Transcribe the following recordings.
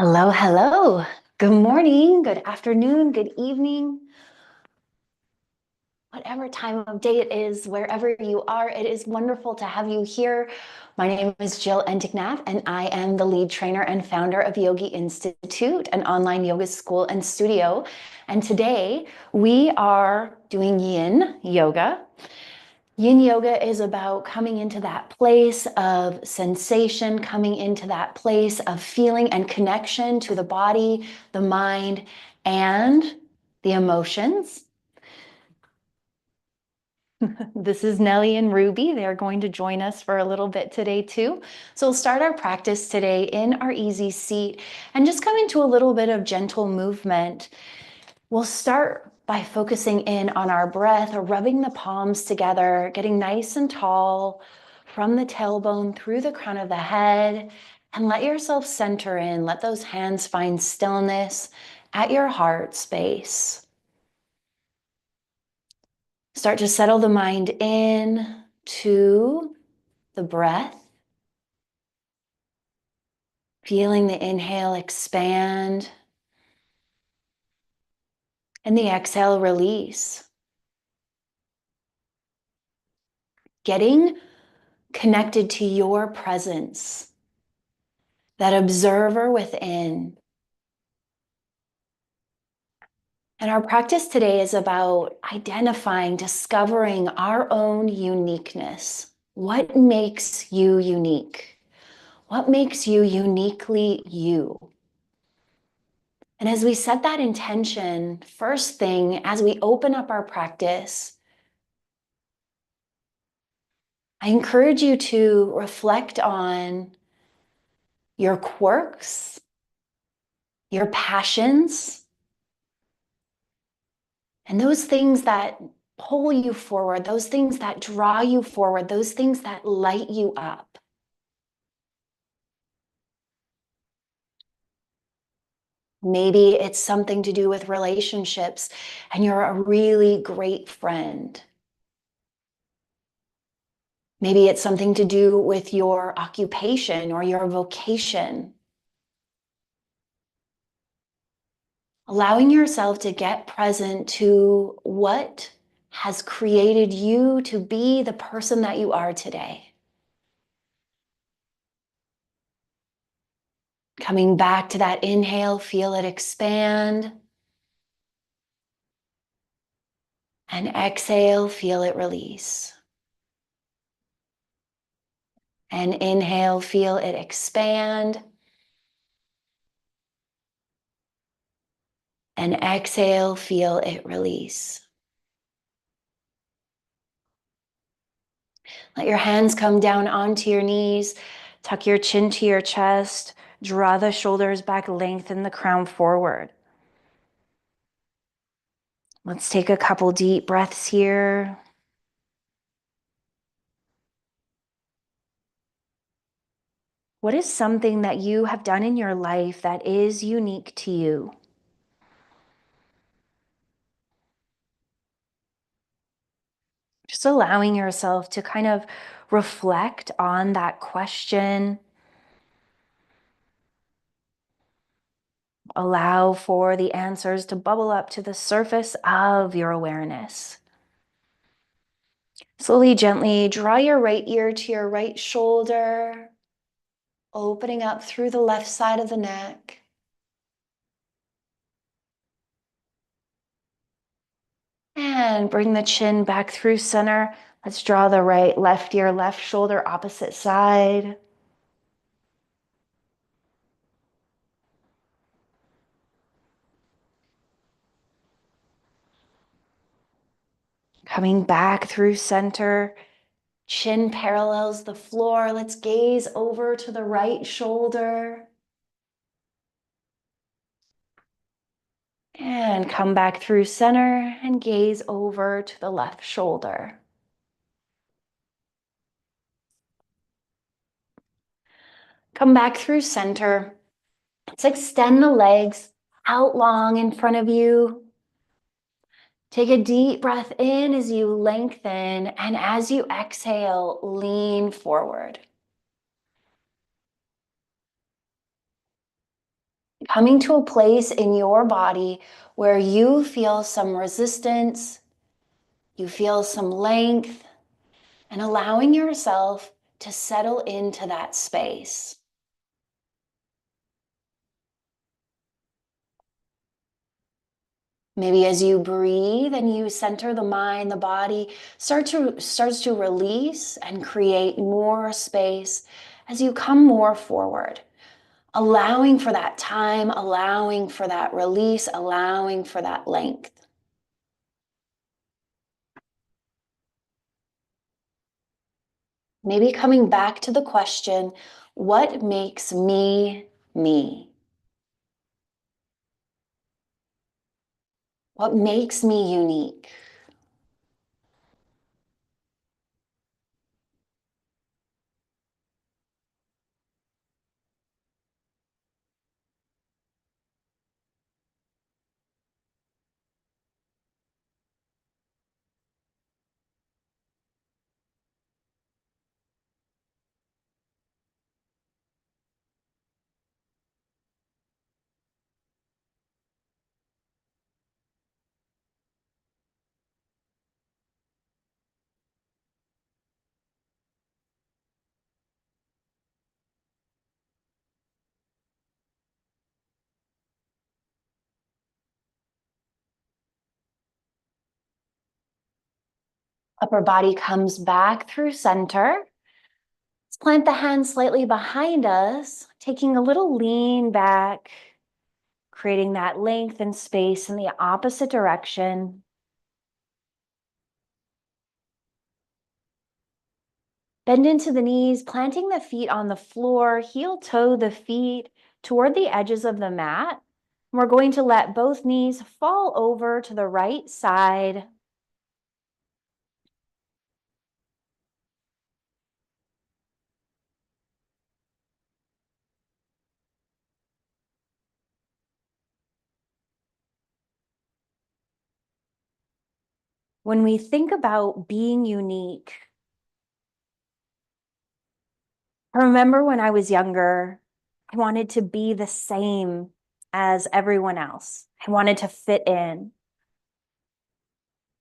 Hello, hello. Good morning, good afternoon, good evening. Whatever time of day it is, wherever you are, it is wonderful to have you here. My name is Jill Entignath, and I am the lead trainer and founder of Yogi Institute, an online yoga school and studio. And today we are doing yin yoga. Yin yoga is about coming into that place of sensation, coming into that place of feeling and connection to the body, the mind, and the emotions. This is Nellie and Ruby. They're going to join us for a little bit today too. So we'll start our practice today in our easy seat and just come into a little bit of gentle movement. We'll start by focusing in on our breath, or rubbing the palms together, getting nice and tall from the tailbone through the crown of the head, and let yourself center in. Let those hands find stillness at your heart space. Start to settle the mind in to the breath, feeling the inhale expand and the exhale release. Getting connected to your presence, that observer within. And our practice today is about identifying, discovering our own uniqueness. What makes you unique? What makes you uniquely you? And as we set that intention, first thing, as we open up our practice, I encourage you to reflect on your quirks, your passions, and those things that pull you forward, those things that draw you forward, those things that light you up. Maybe it's something to do with relationships and you're a really great friend. Maybe it's something to do with your occupation or your vocation. Allowing yourself to get present to what has created you to be the person that you are today. Coming back to that inhale, feel it expand. And exhale, feel it release. And inhale, feel it expand. And exhale, feel it release. Let your hands come down onto your knees. Tuck your chin to your chest. Draw the shoulders back, lengthen the crown forward. Let's take a couple deep breaths here. What is something that you have done in your life that is unique to you? Just allowing yourself to kind of reflect on that question. Allow for the answers to bubble up to the surface of your awareness. Slowly, gently draw your right ear to your right shoulder, opening up through the left side of the neck. And bring the chin back through center. Let's draw the right, left ear, left shoulder, opposite side. Coming back through center, chin parallels the floor. Let's gaze over to the right shoulder. And come back through center and gaze over to the left shoulder. Come back through center. Let's extend the legs out long in front of you. Take a deep breath in as you lengthen, and as you exhale, lean forward. Coming to a place in your body where you feel some resistance, you feel some length, and allowing yourself to settle into that space. Maybe as you breathe and you center the mind, the body starts to release and create more space as you come more forward, allowing for that time, allowing for that release, allowing for that length. Maybe coming back to the question, what makes me me? What makes me unique? Upper body comes back through center. Let's plant the hands slightly behind us, taking a little lean back, creating that length and space in the opposite direction. Bend into the knees, planting the feet on the floor, heel toe the feet toward the edges of the mat. We're going to let both knees fall over to the right side. When we think about being unique, I remember when I was younger, I wanted to be the same as everyone else. I wanted to fit in.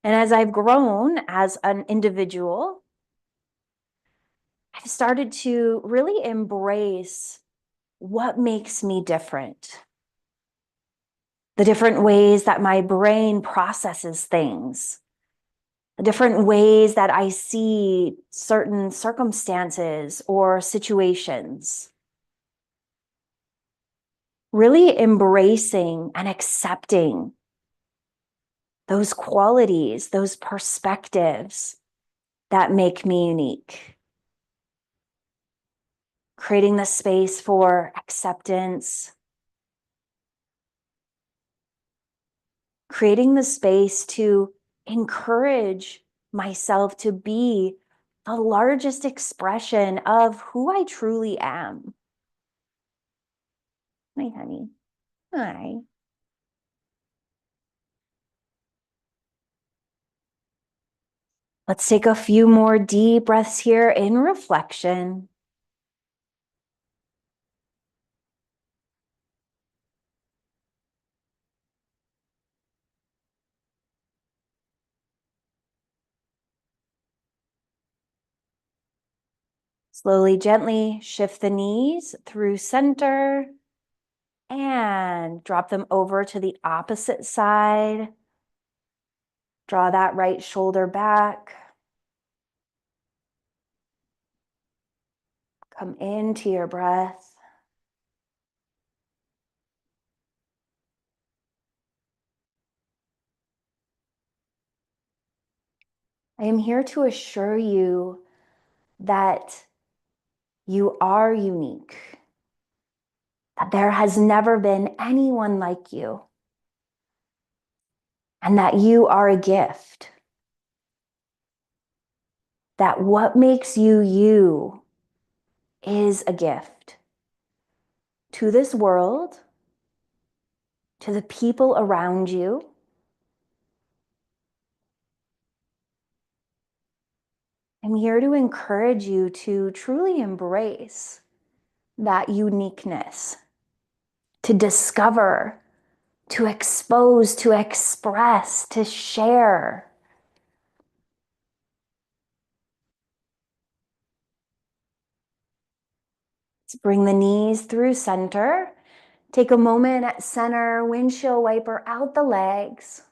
And as I've grown as an individual, I've started to really embrace what makes me different. The different ways that my brain processes things, the different ways that I see certain circumstances or situations. Really embracing and accepting those qualities, those perspectives that make me unique. Creating the space for acceptance, creating the space to encourage myself to be the largest expression of who I truly am. Hi, honey. Hi. Let's take a few more deep breaths here in reflection. Slowly, gently shift the knees through center and drop them over to the opposite side. Draw that right shoulder back. Come into your breath. I am here to assure you that you are unique, that there has never been anyone like you, and that you are a gift. That what makes you you is a gift to this world, to the people around you. I'm here to encourage you to truly embrace that uniqueness. to discover, to expose, to express, to share. Let's bring the knees through center. Take a moment at center, windshield wiper out the legs.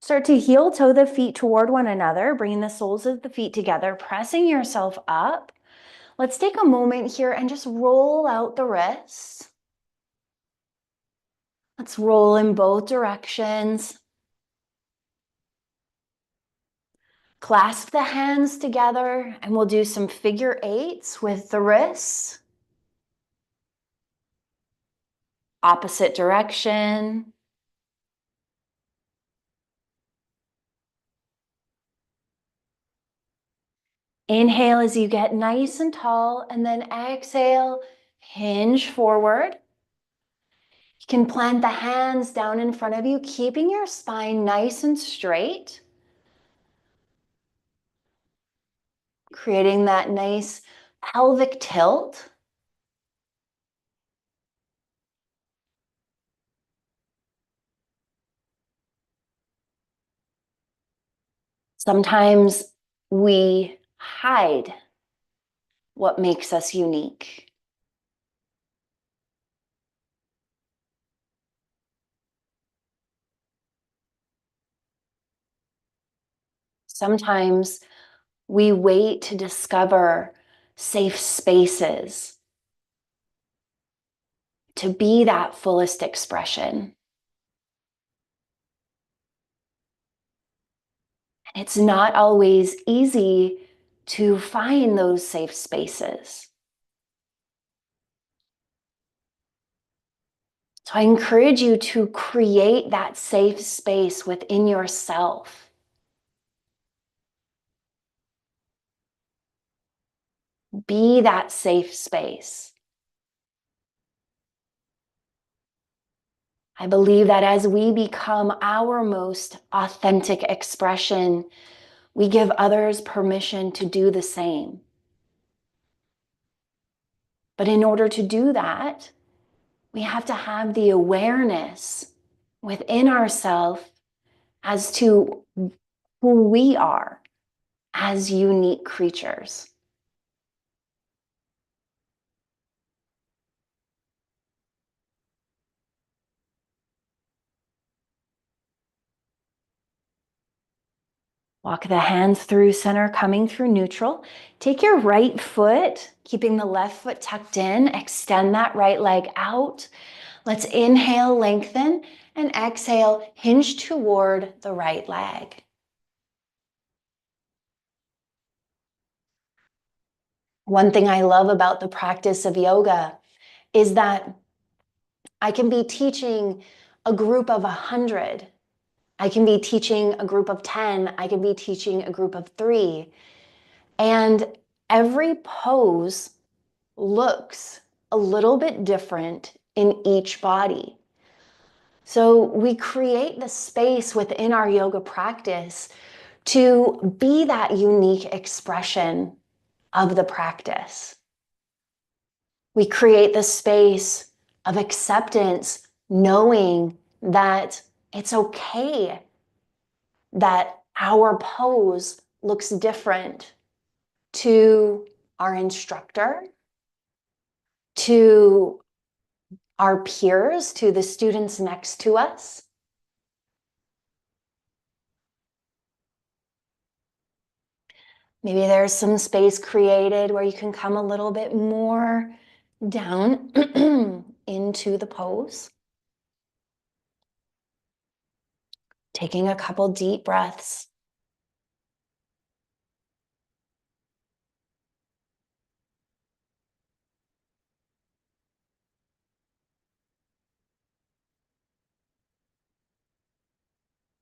Start to heel toe the feet toward one another, bringing the soles of the feet together, pressing yourself up. Let's take a moment here and just roll out the wrists. Let's roll in both directions. Clasp the hands together and we'll do some figure eights with the wrists. Opposite direction. Inhale as you get nice and tall, and then exhale, hinge forward. You can plant the hands down in front of you, keeping your spine nice and straight. Creating that nice pelvic tilt. Sometimes we hide what makes us unique. Sometimes we wait to discover safe spaces to be that fullest expression. And it's not always easy to find those safe spaces. So I encourage you to create that safe space within yourself. Be that safe space. I believe that as we become our most authentic expression, we give others permission to do the same. But in order to do that, we have to have the awareness within ourselves as to who we are as unique creatures. Walk the hands through center, coming through neutral. Take your right foot, keeping the left foot tucked in. Extend that right leg out. Let's inhale, lengthen, and exhale, hinge toward the right leg. One thing I love about the practice of yoga is that I can be teaching a group of 100. I can be teaching a group of 10. I can be teaching a group of 3. And every pose looks a little bit different in each body. So we create the space within our yoga practice to be that unique expression of the practice. We create the space of acceptance, knowing that it's okay that our pose looks different to our instructor, to our peers, to the students next to us. Maybe there's some space created where you can come a little bit more down into the pose. Taking a couple deep breaths.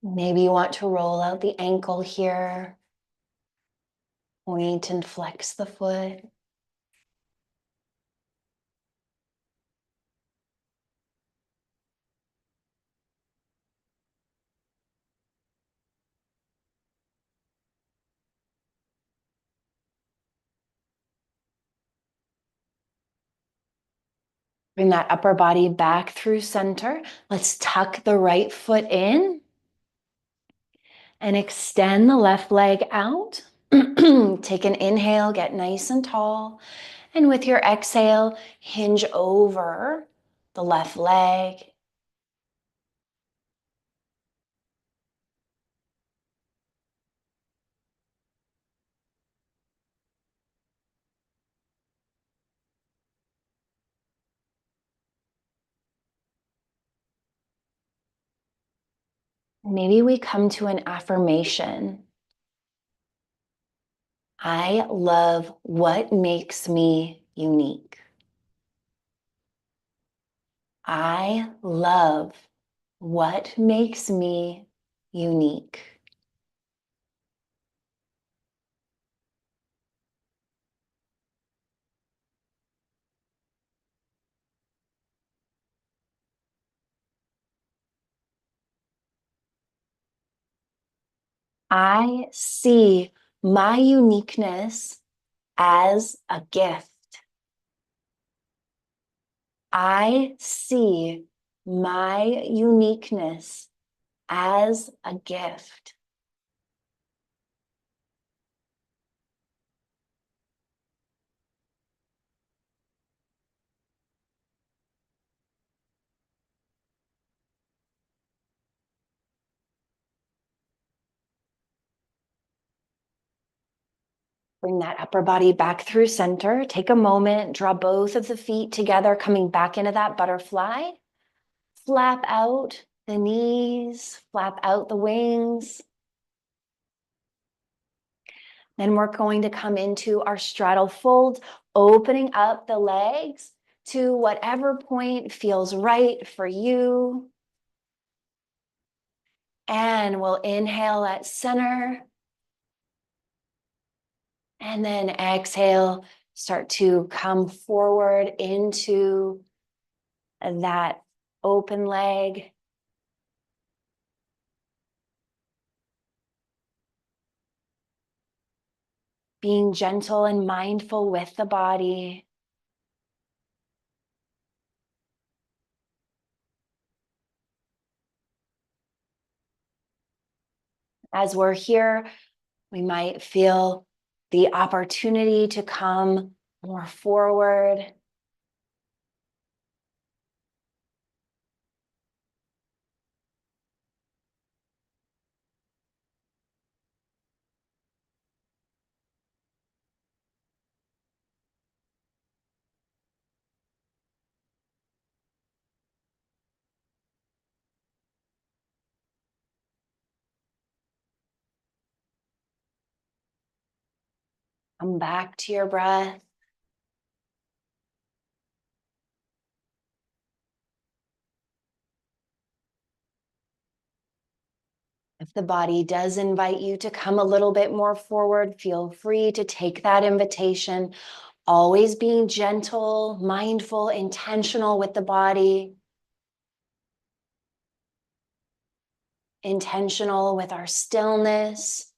Maybe you want to roll out the ankle here. Point and flex the foot. Bring that upper body back through center. Let's tuck the right foot in and extend the left leg out. Take an inhale, get nice and tall. And with your exhale, hinge over the left leg. Maybe we come to an affirmation. I love what makes me unique. I love what makes me unique. I see my uniqueness as a gift. I see my uniqueness as a gift. Bring that upper body back through center. Take a moment, draw both of the feet together, coming back into that butterfly. Flap out the knees, flap out the wings. Then we're going to come into our straddle fold, opening up the legs to whatever point feels right for you. And we'll inhale at center. And then exhale, start to come forward into that open leg. Being gentle and mindful with the body. As we're here, we might feel the opportunity to come more forward. Come back to your breath. If the body does invite you to come a little bit more forward, feel free to take that invitation. Always being gentle, mindful, intentional with the body. Intentional with our stillness.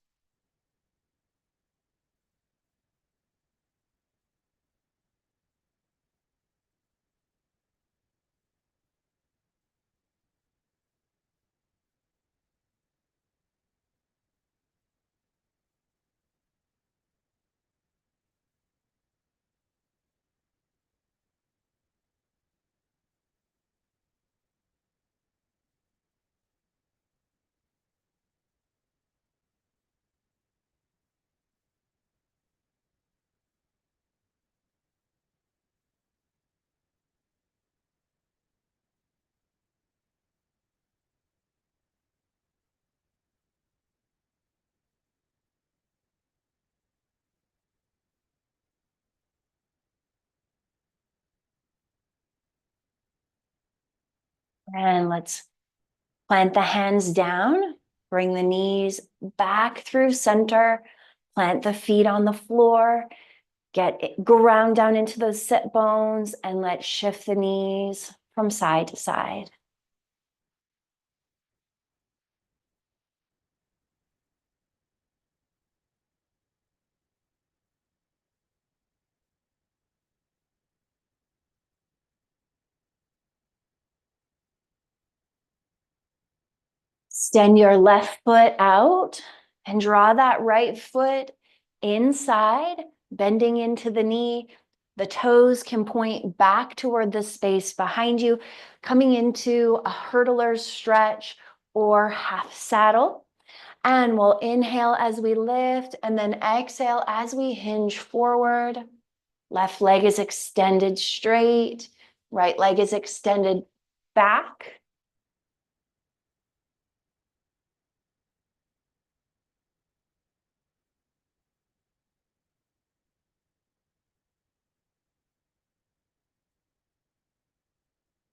And let's plant the hands down, bring the knees back through center, plant the feet on the floor, ground down into those sit bones, and let's shift the knees from side to side. Extend your left foot out and draw that right foot inside, bending into the knee. The toes can point back toward the space behind you, coming into a hurdler's stretch or half saddle. And we'll inhale as we lift and then exhale as we hinge forward. Left leg is extended straight, right leg is extended back.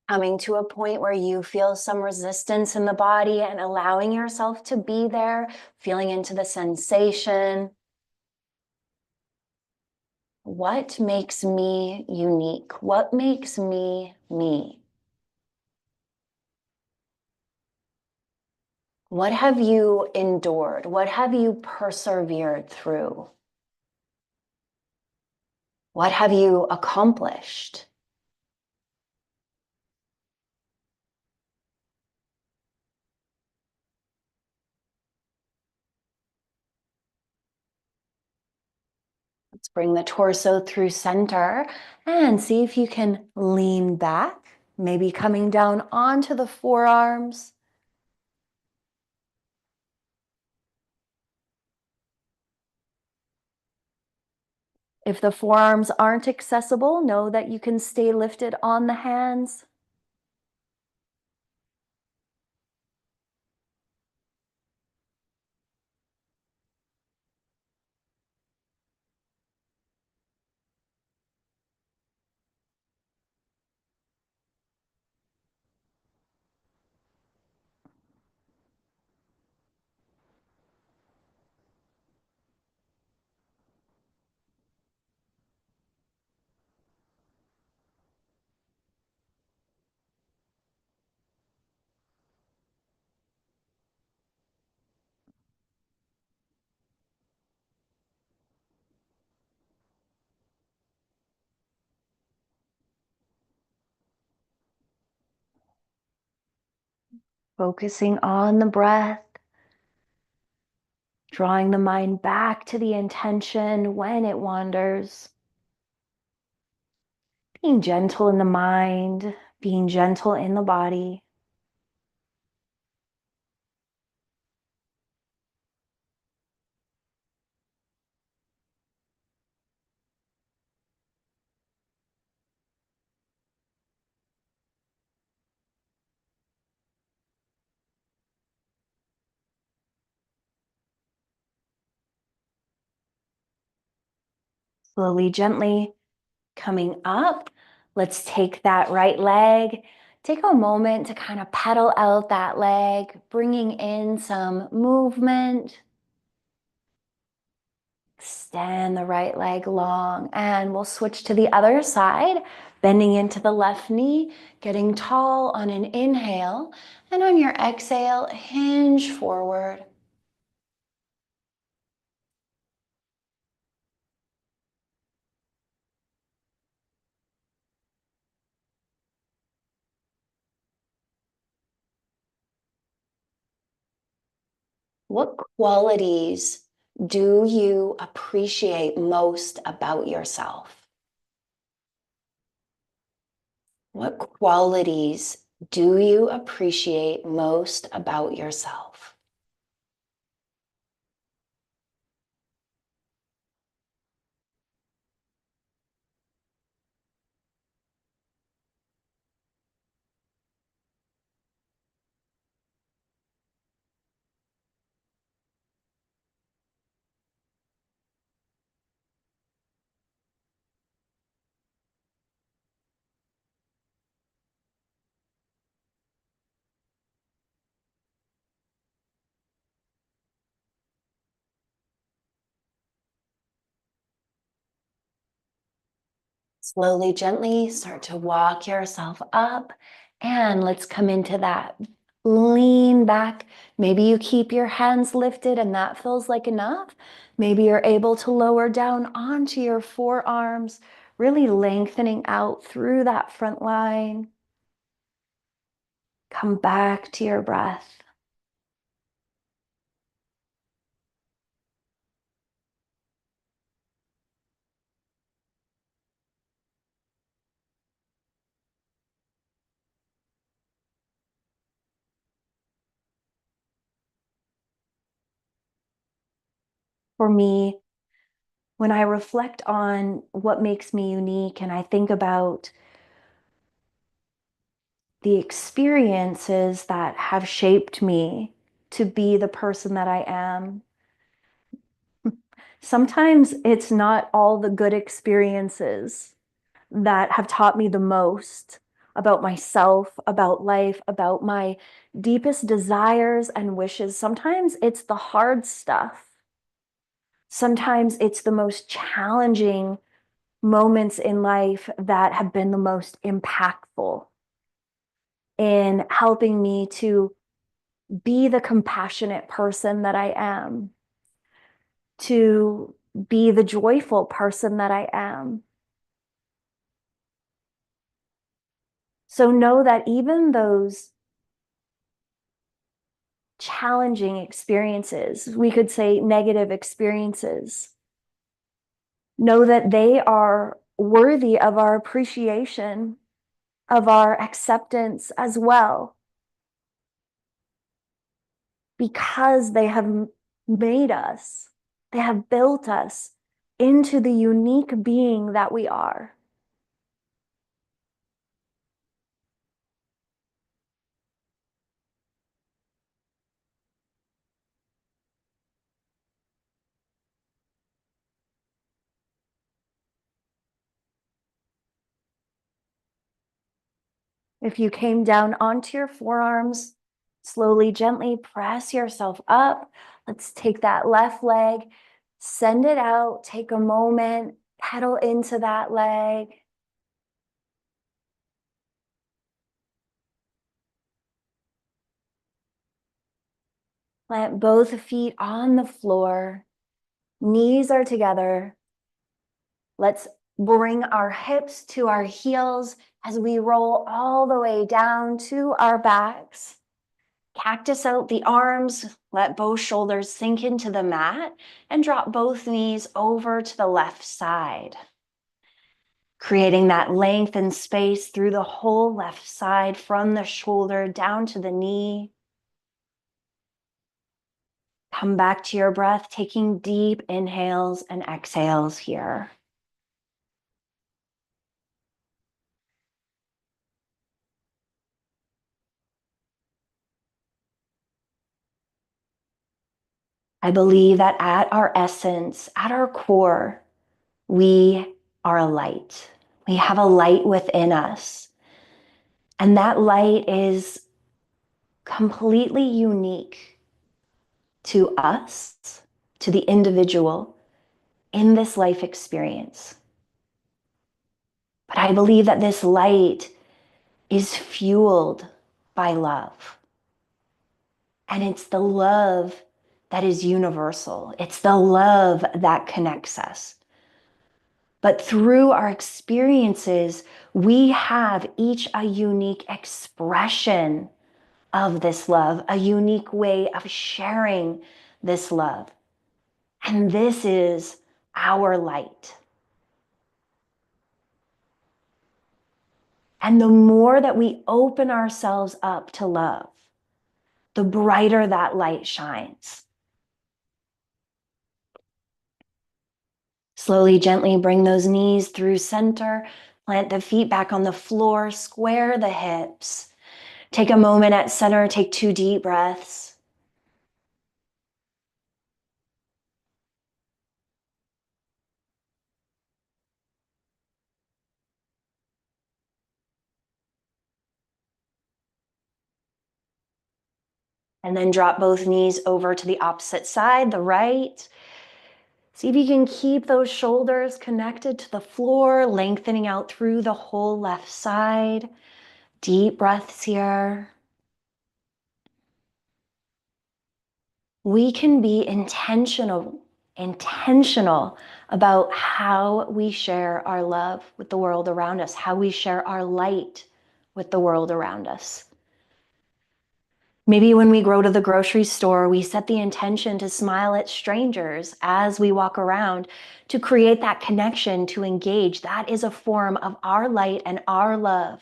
Coming to a point where you feel some resistance in the body and allowing yourself to be there, feeling into the sensation. What makes me unique? What makes me me? What have you endured? What have you persevered through? What have you accomplished? Let's bring the torso through center and see if you can lean back, maybe coming down onto the forearms. If the forearms aren't accessible, know that you can stay lifted on the hands. Focusing on the breath, drawing the mind back to the intention when it wanders. Being gentle in the mind, being gentle in the body. Slowly, gently coming up. Let's take that right leg. Take a moment to kind of pedal out that leg, bringing in some movement. Extend the right leg long, and we'll switch to the other side, bending into the left knee, getting tall on an inhale, and on your exhale, hinge forward. What qualities do you appreciate most about yourself? What qualities do you appreciate most about yourself? Slowly, gently start to walk yourself up, and let's come into that lean back. Maybe you keep your hands lifted and that feels like enough. Maybe you're able to lower down onto your forearms, really lengthening out through that front line. Come back to your breath. for me, when I reflect on what makes me unique and I think about the experiences that have shaped me to be the person that I am, sometimes it's not all the good experiences that have taught me the most about myself, about life, about my deepest desires and wishes. Sometimes it's the hard stuff. Sometimes it's the most challenging moments in life that have been the most impactful in helping me to be the compassionate person that I am, to be the joyful person that I am. So know that even those challenging experiences, we could say negative experiences, know that they are worthy of our appreciation, of our acceptance as well, because they have made us, they have built us into the unique being that we are. If you came down onto your forearms, slowly, gently press yourself up. Let's take that left leg, send it out, take a moment, pedal into that leg. Plant both feet on the floor, knees are together. Let's bring our hips to our heels as we roll all the way down to our backs. Cactus out the arms, let both shoulders sink into the mat and drop both knees over to the left side. Creating that length and space through the whole left side from the shoulder down to the knee. Come back to your breath, taking deep inhales and exhales here. I believe that at our essence, at our core, we are a light. We have a light within us. And that light is completely unique to us, to the individual in this life experience. But I believe that this light is fueled by love. And it's the love that is universal. It's the love that connects us. But through our experiences, we have each a unique expression of this love, a unique way of sharing this love. And this is our light. And the more that we open ourselves up to love, the brighter that light shines. Slowly, gently bring those knees through center, plant the feet back on the floor, square the hips. Take a moment at center, take 2 deep breaths. And then drop both knees over to the opposite side, the right. See if you can keep those shoulders connected to the floor, lengthening out through the whole left side. Deep breaths here. We can be intentional about how we share our love with the world around us, how we share our light with the world around us. Maybe when we go to the grocery store, we set the intention to smile at strangers as we walk around, to create that connection, to engage. That is a form of our light and our love.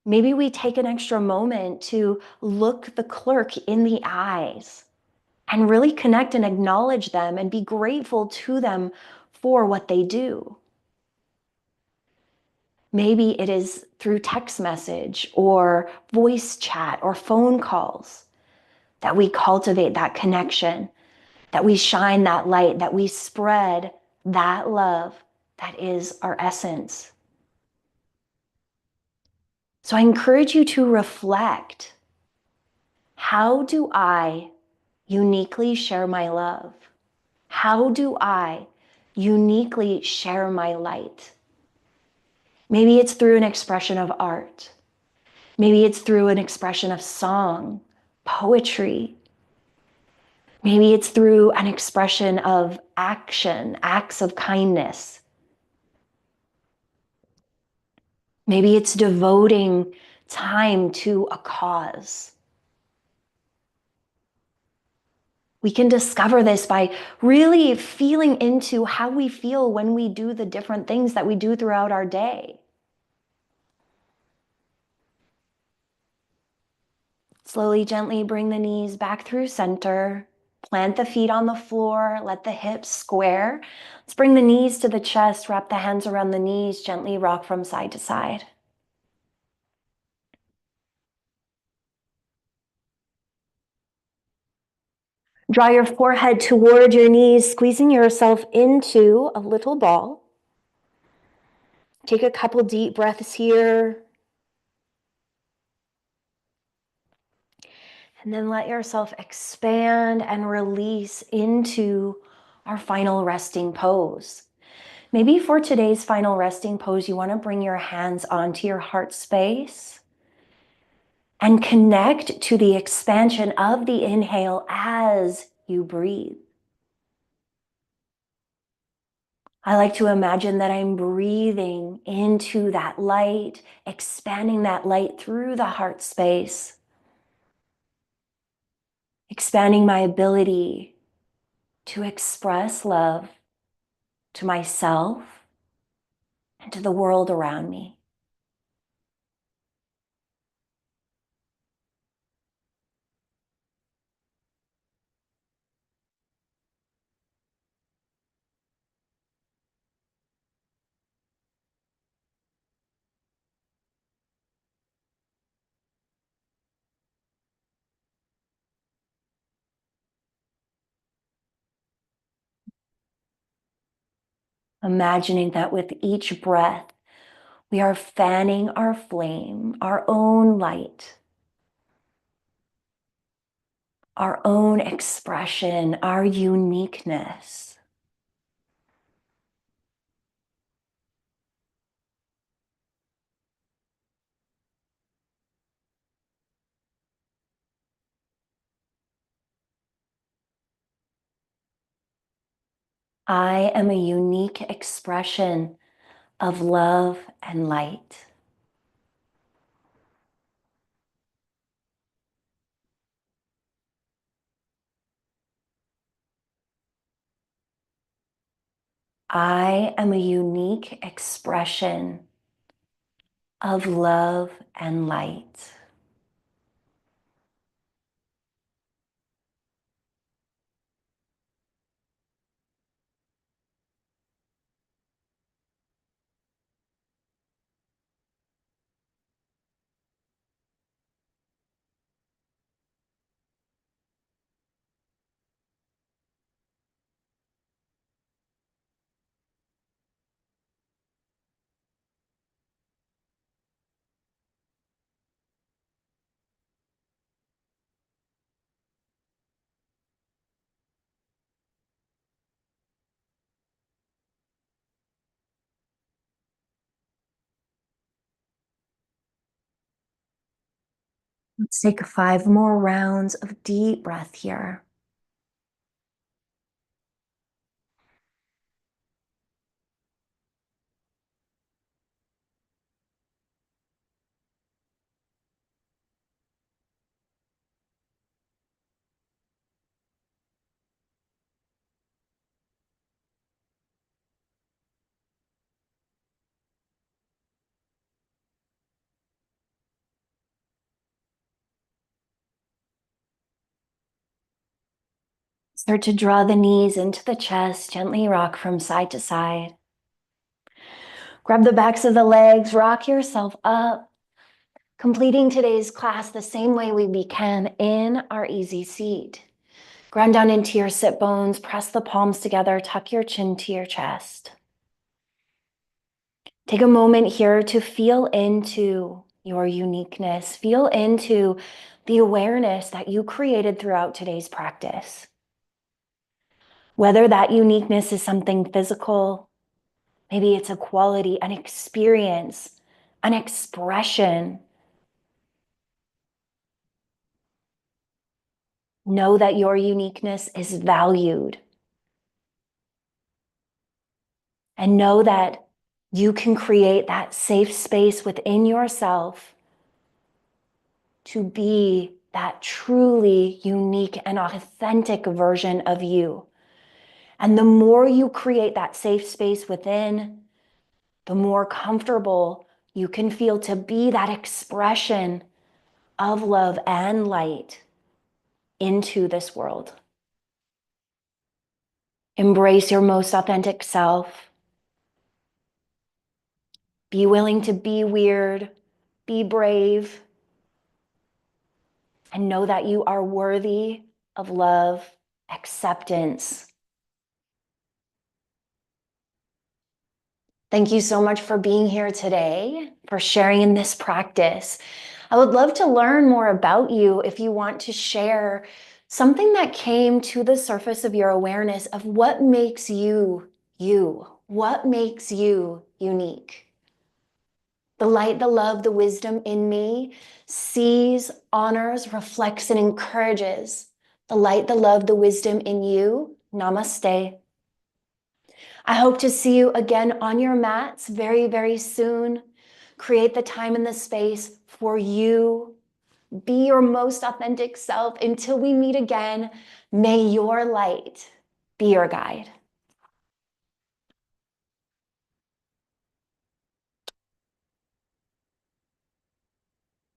Maybe we take an extra moment to look the clerk in the eyes and really connect and acknowledge them and be grateful to them for what they do. Maybe it is through text message or voice chat or phone calls that we cultivate that connection, that we shine that light, that we spread that love that is our essence. So I encourage you to reflect. How do I uniquely share my love? How do I uniquely share my light? Maybe it's through an expression of art. Maybe it's through an expression of song, poetry. Maybe it's through an expression of action, acts of kindness. Maybe it's devoting time to a cause. We can discover this by really feeling into how we feel when we do the different things that we do throughout our day. Slowly, gently bring the knees back through center. Plant the feet on the floor. Let the hips square. Let's bring the knees to the chest. Wrap the hands around the knees. Gently rock from side to side. Draw your forehead toward your knees, squeezing yourself into a little ball. Take a couple deep breaths here. And then let yourself expand and release into our final resting pose. Maybe for today's final resting pose, you want to bring your hands onto your heart space and connect to the expansion of the inhale as you breathe. I like to imagine that I'm breathing into that light, expanding that light through the heart space, expanding my ability to express love to myself and to the world around me. Imagining that with each breath, we are fanning our flame, our own light, our own expression, our uniqueness. I am a unique expression of love and light. I am a unique expression of love and light. Let's take 5 more rounds of deep breath here. Start to draw the knees into the chest, gently rock from side to side. Grab the backs of the legs, rock yourself up, completing today's class the same way we began, in our easy seat. Ground down into your sit bones, press the palms together, tuck your chin to your chest. Take a moment here to feel into your uniqueness, feel into the awareness that you created throughout today's practice. Whether that uniqueness is something physical, maybe it's a quality, an experience, an expression. Know that your uniqueness is valued. And know that you can create that safe space within yourself to be that truly unique and authentic version of you. And the more you create that safe space within, the more comfortable you can feel to be that expression of love and light into this world. Embrace your most authentic self. Be willing to be weird, be brave, and know that you are worthy of love, acceptance. Thank you so much for being here today, for sharing in this practice. I would love to learn more about you if you want to share something that came to the surface of your awareness of what makes you you, what makes you unique. The light, the love, the wisdom in me sees, honors, reflects, and encourages the light, the love, the wisdom in you. Namaste. I hope to see you again on your mats very, very soon. Create the time and the space for you. Be your most authentic self until we meet again. May your light be your guide.